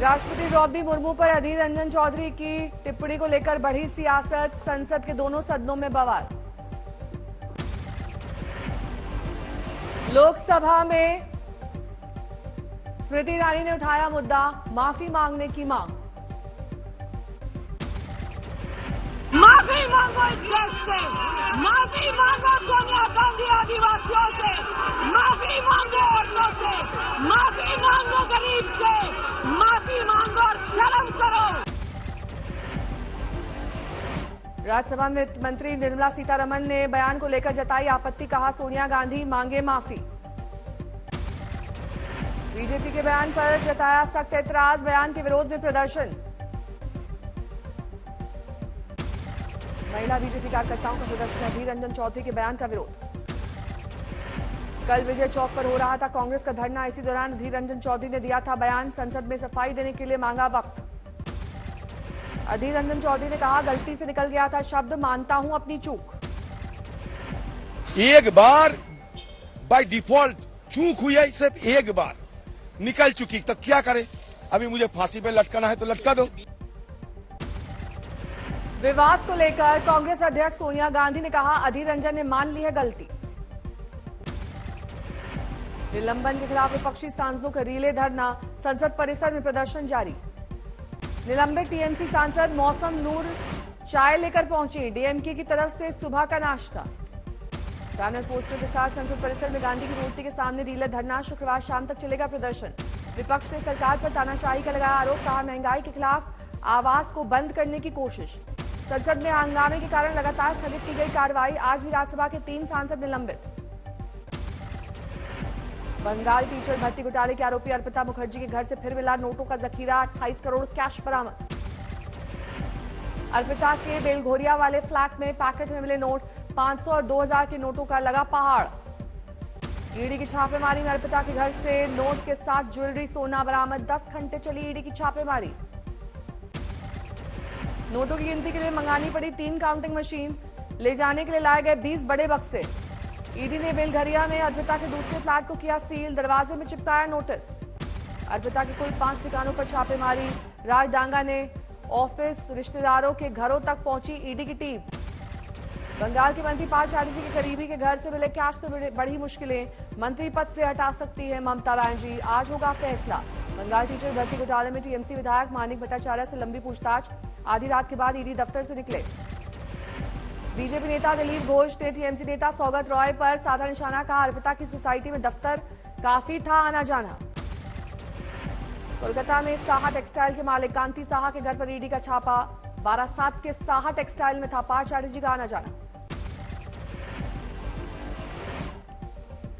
राष्ट्रपति द्रौपदी मुर्मू पर अधीर रंजन चौधरी की टिप्पणी को लेकर बढ़ी सियासत, संसद के दोनों सदनों में बवाल। लोकसभा में स्मृति ईरानी ने उठाया मुद्दा, माफी मांगने की मांग। माफी मांगो इस देश से, माफी मांगो सोनिया गांधी आदिवासियों से, माफी मांगो औरतों से, माफी मांगो गरीब से, माफी मांगो और शर्म करो। राज्यसभा में वित्त मंत्री निर्मला सीतारमण ने बयान को लेकर जताई आपत्ति, कहा सोनिया गांधी मांगे माफी। बीजेपी के बयान पर जताया सख्त ऐतराज, बयान के विरोध में प्रदर्शन। महिला बीजेपी कार्यकर्ताओं का प्रदर्शन, अधीर रंजन चौधरी के बयान का विरोध। कल विजय चौक पर हो रहा था कांग्रेस का धरना, इसी दौरान अधीर रंजन चौधरी ने दिया था बयान, संसद में सफाई देने के लिए मांगा वक्त। अधीर रंजन चौधरी ने कहा गलती से निकल गया था शब्द, मानता हूं अपनी चूक। एक बार बाय डिफॉल्ट चूक हुई है, सिर्फ एक बार निकल चुकी, तो क्या करे? अभी मुझे फांसी पे लटकाना है तो लटका दो। विवाद को लेकर कांग्रेस अध्यक्ष सोनिया गांधी ने कहा अधीर रंजन ने मान ली है गलती। निलंबन के खिलाफ विपक्षी सांसदों का रिले धरना, संसद परिसर में प्रदर्शन जारी। निलंबित टीएमसी सांसद मौसम नूर चाय लेकर पहुंची, डीएमके की तरफ से सुबह का नाश्ता। बैनर पोस्टर के साथ संसद परिसर में गांधी की मूर्ति के सामने रिले धरना, शुक्रवार शाम तक चलेगा प्रदर्शन। विपक्ष ने सरकार पर तानाशाही का लगाया आरोप, कहा महंगाई के खिलाफ आवाज को बंद करने की कोशिश। संसद में हंगामे के कारण लगातार स्थगित की गई कार्रवाई, आज भी राज्यसभा के 3 सांसद निलंबित। बंगाल टीचर भर्ती घोटाले के आरोपी अर्पिता मुखर्जी के घर से फिर मिला नोटों का जखीरा, 28 करोड़ कैश बरामद। अर्पिता के बेलघोरिया वाले फ्लैट में पैकेट में मिले नोट, 500 और 2000 के नोटों का लगा पहाड़। ईडी की छापेमारी में अर्पिता के घर से नोट के साथ ज्वेलरी, सोना बरामद, 10 घंटे चली ईडी की छापेमारी। नोटों की गिनती के लिए मंगानी पड़ी 3 काउंटिंग मशीन, ले जाने के लिए लाए गए 20 बड़े बक्से। ईडी ने बेलघरिया में अर्पिता के दूसरे फ्लैट को किया सील, दरवाजे में चिपकाया नोटिस। अर्पिता के कुल 5 ठिकानों पर छापेमारी, राजडांगा ने ऑफिस, रिश्तेदारों के घरों तक पहुंची ईडी की टीम। बंगाल के मंत्री पार्थ चैटर्जी के करीबी के घर से मिले कैश से बढ़ी मुश्किलें, मंत्री पद से हटा सकती है ममता बनर्जी, आज होगा फैसला। बंगाल टीचर भर्ती घोटाले में टीएमसी विधायक मानिक भट्टाचार्य से लंबी पूछताछ, आधी रात के बाद ईडी दफ्तर से निकले। बीजेपी नेता दिलीप घोष ने टीएमसी नेता सौगत रॉय पर साधा निशाना, कहा अर्पिता की सोसाइटी में दफ्तर काफी था आना जाना। कोलकाता में साहा टेक्सटाइल के मालिक कांति साहा के घर पर ईडी का छापा, 12/7 के साहा टेक्सटाइल में था पार्थ चैटर्जी का आना जाना।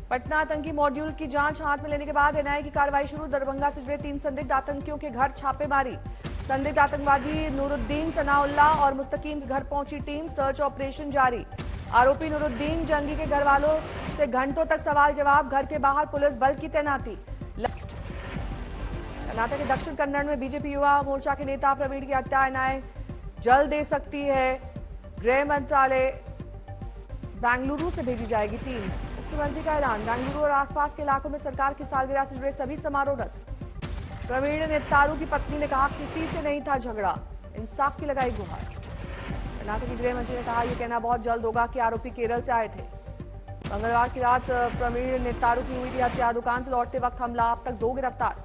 पटना आतंकी मॉड्यूल की जांच हाथ में लेने के बाद एनआईए की कार्रवाई शुरू, दरभंगा से जुड़े 3 संदिग्ध आतंकियों के घर छापेमारी। संदिग्ध आतंकवादी नूरुद्दीन, सनाउल्लाह और मुस्तकीम के घर पहुंची टीम, सर्च ऑपरेशन जारी। आरोपी नूरुद्दीन जंगी के घर वालों से घंटों तक सवाल जवाब, घर के बाहर पुलिस बल की तैनाती। कर्नाटक के दक्षिण कन्नड़ में बीजेपी युवा मोर्चा के नेता प्रवीण की हत्या, एनआईए जल्द दे सकती है। गृह मंत्रालय बेंगलुरु से भेजी जाएगी टीम, मुख्यमंत्री का ऐलान। बेंगलुरु और आसपास के इलाकों में सरकार की सालगिरह से जुड़े सभी समारोह रद्द। प्रवीण नेतारू की पत्नी ने कहा किसी से नहीं था झगड़ा, इंसाफ की लगाई गुहार। कर्नाटक के गृह मंत्री ने कहा यह कहना बहुत जल्द होगा कि आरोपी केरल से आए थे। मंगलवार की रात प्रवीण नेतारू की हुई थी हत्या, दुकान से लौटते वक्त हमला, अब तक 2 गिरफ्तार।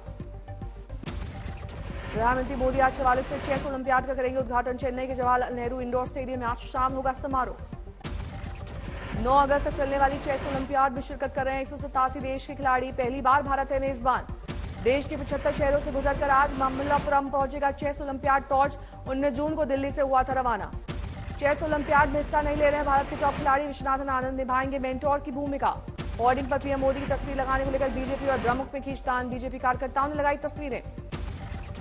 प्रधानमंत्री मोदी आज 44 से चेस ओलंपियाड का करेंगे उद्घाटन, चेन्नई के जवाहरलाल नेहरू इंडोर स्टेडियम में आज शाम होगा समारोह। 9 अगस्त तक चलने वाली चेस ओलंपियाड में शिरकत कर रहे हैं 187 देश के खिलाड़ी, पहली बार भारत है मेजबान। देश के 75 शहरों से गुजरकर आज ममल्लापुरम पहुंचेगा चेस ओलंपियाड टॉर्च, 19 जून को दिल्ली से हुआ था रवाना। चेस ओलंपियाड में हिस्सा नहीं ले रहे भारत के टॉप खिलाड़ी, विश्वनाथन आनंद निभाएंगे मेंटोर की भूमिका। होर्डिंग पर पीएम मोदी की तस्वीर लगाने को लेकर बीजेपी और द्रमुक में खींचतान, बीजेपी कार्यकर्ताओं ने लगाई तस्वीरें।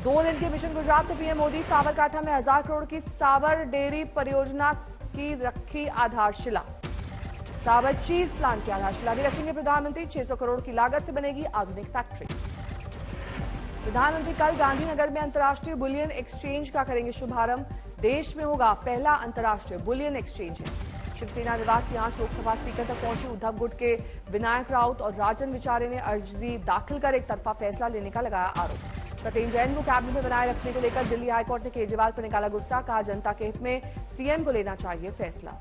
2 दिन के मिशन गुजरात में पीएम मोदी, साबरकांठा में 1000 करोड़ की साबर डेयरी परियोजना की रखी आधारशिला। साबर चीज प्लांट की आधारशिला भी रखेंगे प्रधानमंत्री, 600 करोड़ की लागत से बनेगी आधुनिक फैक्ट्री। प्रधानमंत्री कल गांधीनगर में अंतर्राष्ट्रीय बुलियन एक्सचेंज का करेंगे शुभारंभ, देश में होगा पहला अंतर्राष्ट्रीय बुलियन एक्सचेंज है। शिवसेना विवाद की आंच लोकसभा स्पीकर तक पहुंची, उद्धव गुट के विनायक राउत और राजन विचारे ने अर्जी दाखिल कर एक तरफा फैसला लेने का लगाया आरोप। सत्येंद्र जैन को कैबिनेट में बनाए रखने को लेकर दिल्ली हाईकोर्ट ने केजरीवाल पर निकाला गुस्सा, कहा जनता के हित में सीएम को लेना चाहिए फैसला।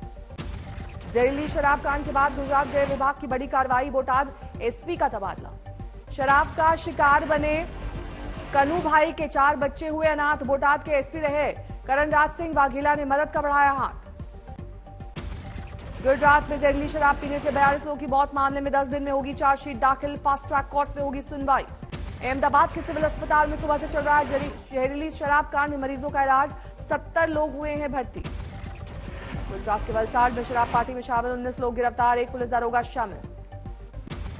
जहरीली शराब कांड के बाद गुजरात गृह विभाग की बड़ी कार्रवाई, बोटाद एसपी का तबादला। शराब का शिकार बने कनू भाई के 4 बच्चे हुए अनाथ, बोटाद के एसपी रहे करणराज सिंह वाघेला ने मदद का बढ़ाया हाथ। गुजरात में जहरीली शराब पीने से 42 लोगों की मौत मामले में 10 दिन में होगी चार्जशीट दाखिल, फास्ट ट्रैक कोर्ट में होगी सुनवाई। अहमदाबाद के सिविल अस्पताल में सुबह से चल रहा है जहरीली शराब कांड में मरीजों का इलाज, 70 लोग हुए हैं भर्ती। गुजरात के वलसाड़ में शराब पार्टी में शामिल 19 लोग गिरफ्तार, 1 पुलिस दारोगा शामिल।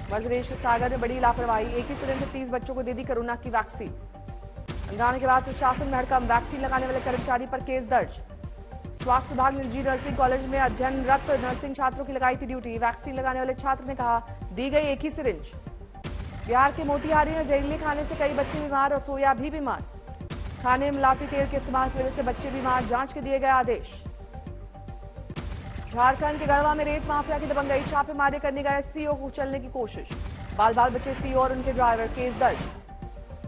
मध्य प्रदेश के सागर में बड़ी लापरवाही, एक ही सिरिंज से 30 बच्चों को दे दी कोरोना की वैक्सीन। हंगामे के बाद प्रशासन में हड़कंप, वैक्सीन लगाने वाले कर्मचारी पर केस दर्ज। स्वास्थ्य विभाग ने निजी नर्सिंग कॉलेज में अध्ययनरत नर्सिंग छात्रों की लगाई थी ड्यूटी, वैक्सीन लगाने वाले छात्र ने कहा दी गई एक ही सिरिंज। बिहार के मोतिहारी में जहरीले खाने से कई बच्चे बीमार, रसोइया भी बीमार। खाने में मिलावटी तेल के इस्तेमाल की वजह से बच्चे बीमार, जांच के दिए गए आदेश। झारखंड के गढ़वा में रेत माफिया की दबंगई, छापेमारी करने गए सीओ को कुचलने की कोशिश, बाल बाल बचे सीओ और उनके ड्राइवर, केस दर्ज।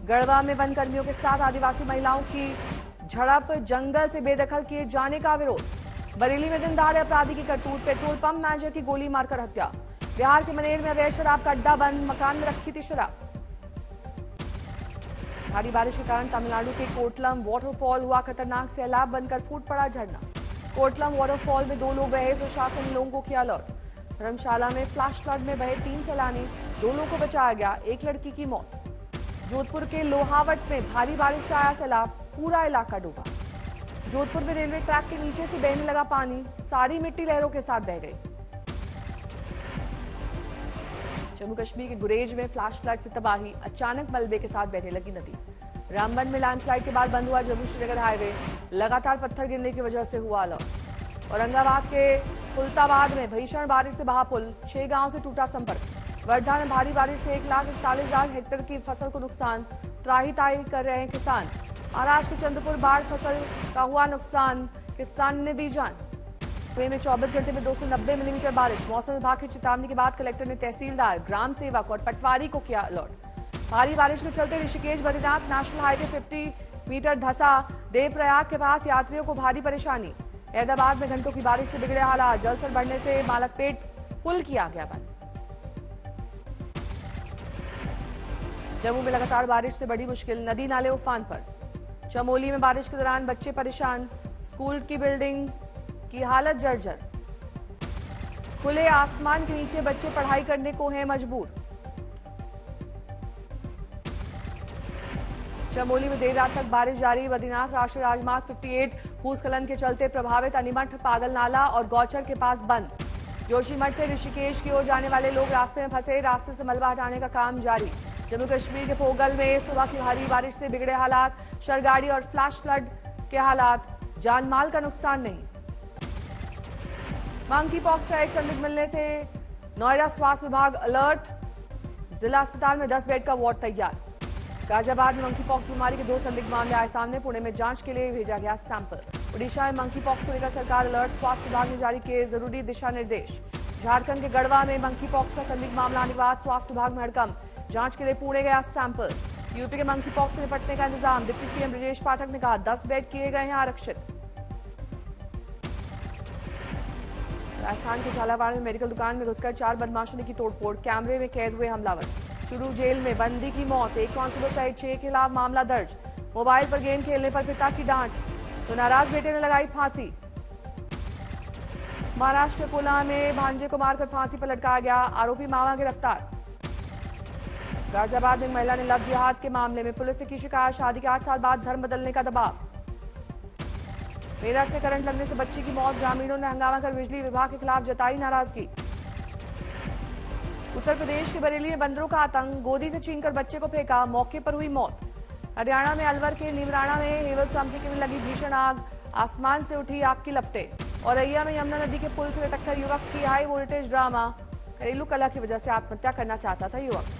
गढ़वा में वन कर्मियों के साथ आदिवासी महिलाओं की झड़प, जंगल से बेदखल किए जाने का विरोध। बरेली में दिन दहाड़े अपराधी की करतूत, पेट्रोल पंप मैनेजर की गोली मारकर हत्या। बिहार के मनेर में अवैध शराब का अड्डा बंद, मकान में रखी थी शराब। भारी बारिश के कारण तमिलनाडु के कोटलम वाटरफॉल हुआ खतरनाक, सैलाब बनकर फूट पड़ा झरना। कोटलम वाटरफॉल में 2 लोग बहे, प्रशासन ने लोगों को किया अलर्ट। धर्मशाला में फ्लैश फ्लड में बहे 3 सैलानी, 2 लोगों को बचाया गया, 1 लड़की की मौत। जोधपुर के लोहावट में भारी बारिश से आया सैलाब, पूरा इलाका डूबा। जोधपुर में रेलवे ट्रैक के नीचे से बहने लगा पानी, सारी मिट्टी लहरों के साथ बह गई। जम्मू कश्मीर के गुरेज में फ्लैश फ्लड से तबाही, अचानक मलबे के साथ बहने लगी नदी। रामबन में लैंडस्लाइड के बाद बंद हुआ जम्मू श्रीनगर हाईवे, लगातार पत्थर गिरने की वजह से हुआ अलर्ट। औरंगाबाद के फुलताबाद में भीषण बारिश से बहा पुल, 6 गांव से टूटा संपर्क। वर्धा में भारी बारिश से 1,41,000 हेक्टेयर की फसल को नुकसान, त्राही ताही कर रहे हैं किसान। महाराष्ट्र के चंद्रपुर बाढ़ फसल का हुआ नुकसान, किसान ने दी जान। में 24 घंटे में 290 मिलीमीटर बारिश, मौसम विभाग की चेतावनी के बाद कलेक्टर ने तहसीलदार, ग्राम सेवक और पटवारी को किया अलर्ट। भारी बारिश के चलते Rishikesh Badrinath national highway 50 metre धंसा, देवप्रयाग के पास यात्रियों को भारी परेशानी। अहमदाबाद में घंटों की बारिश से बिगड़े हालात, जलस्तर बढ़ने से मालकपेट पुल किया गया बंद। जम्मू में लगातार बारिश से बड़ी मुश्किल, नदी नाले उफान पर। चमोली में बारिश के दौरान बच्चे परेशान, स्कूल की बिल्डिंग की हालत जर्जर। खुले आसमान के नीचे बच्चे पढ़ाई करने को हैं मजबूर। चमोली में देर रात तक बारिश जारी, बद्रीनाथ राष्ट्रीय राजमार्ग 58 भूस्खलन के चलते प्रभावित, अनीमठ पागल नाला और गौचर के पास बंद। जोशीमठ से ऋषिकेश की ओर जाने वाले लोग रास्ते में फंसे, रास्ते से मलबा हटाने का काम जारी। जम्मू कश्मीर के पोगल में सुबह की भारी बारिश से बिगड़े हालात, शरगाड़ी और फ्लैश फ्लड के हालात, जान माल का नुकसान नहीं। मंकी पॉक्स का एक संदिग्ध मिलने से नोएडा स्वास्थ्य विभाग अलर्ट, जिला अस्पताल में 10 बेड का वार्ड तैयार। गाजियाबाद में मंकी पॉक्स बीमारी के 2 संदिग्ध मामले आए सामने, पुणे में जांच के लिए भेजा गया सैंपल। ओडिशा में मंकी पॉक्स को लेकर सरकार अलर्ट, स्वास्थ्य विभाग ने जारी किए जरूरी दिशा निर्देश। झारखंड के गढ़वा में मंकी पॉक्स का संदिग्ध मामला आने के बाद स्वास्थ्य विभाग में हड़कंप, जांच के लिए पुणे गया सैंपल। यूपी के मंकी पॉक्स से निपटने का इंतजाम, डिप्टी सीएम ब्रजेश पाठक ने कहा 10 बेड किए गए हैं आरक्षित। राजस्थान के झालावाड़ में मेडिकल दुकान में घुसकर 4 बदमाशों ने की तोड़फोड़, कैमरे में कैद हुए हमलावर। चुरू जेल में बंदी की मौत, एक कांस्टेबल सहित 6 के खिलाफ मामला दर्ज। मोबाइल पर गेम खेलने पर पिता की डांट तो नाराज बेटे ने लगाई फांसी। महाराष्ट्र के पुना में भांजे को मारकर फांसी पर लटकाया गया, आरोपी मामा गिरफ्तार। गाजियाबाद में महिला ने लव जिहाद के मामले में पुलिस से की शिकायत, शादी के 8 साल बाद धर्म बदलने का दबाव। मेरठ में करंट लगने से बच्ची की मौत, ग्रामीणों ने हंगामा कर बिजली विभाग के खिलाफ जताई नाराजगी। उत्तर प्रदेश के बरेली में बंदरों का आतंक, गोदी से छीनकर बच्चे को फेंका, मौके पर हुई मौत। हरियाणा में अलवर के नीमराणा में हेवल्स कंपनी में लगी भीषण आग, आसमान से उठी आग की लपटें। औरैया में यमुना नदी के पुल से टक्कर, युवक की हाई वोल्टेज ड्रामा, घरेलू कलह की वजह से आत्महत्या करना चाहता था युवक।